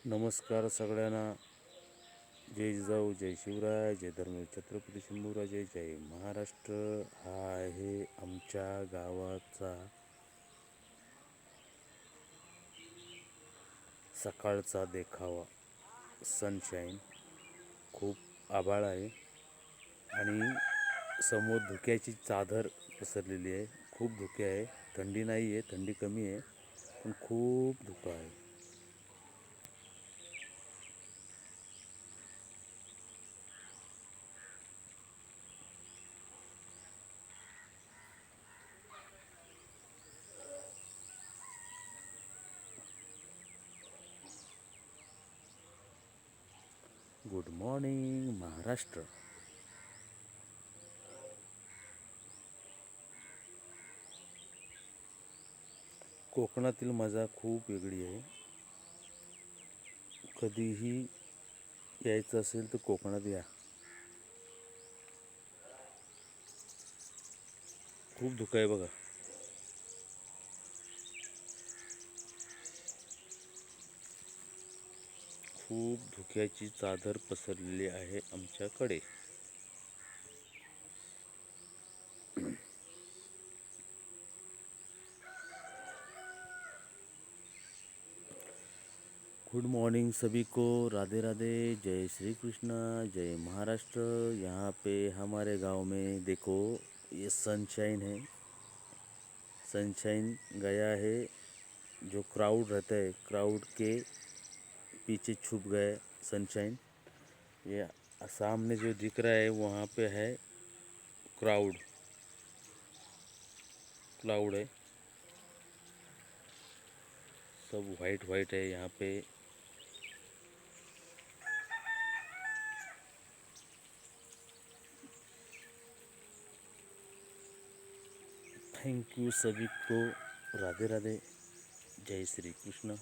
नमस्कार सगळ्यांना. जय जिजाऊ, जय शिवराय, जय धर्मवीर छत्रपती शंभूराजे, जय महाराष्ट्र. हा आहे आमच्या गावाचा सकाळचा देखावा. सनशाईन. खूप आभाळ आहे आणि समोर धुक्याची चादर पसरलेली आहे. खूप धुके आहे. थंडी नाही आहे, थंडी कमी आहे, पण खूप धुकं आहे. Good morning Maharashtra. कोकणातील मजा खूप वेगळी आहे. कधीही यायचं असेल तर कोकणात या. खूप धुकं आहे बघा. खूप धुक्याची चादर पसरलेली आहे आमच्याकडे. गुड मॉर्निंग सभी को. राधे राधे. जय श्री कृष्णा, जय महाराष्ट्र. यहाँ पे हमारे गांव में देखो, ये सनशाइन है. सनशाइन गया है. जो क्राउड रहता है, क्राउड के पीछे छुप गए सनशाइन. ये सामने जो दिख रहा है वहाँ पे है क्राउड. क्लाउड है, सब वाइट वाइट है यहाँ पे. थैंक यू सभी को. राधे राधे. जय श्री कृष्ण.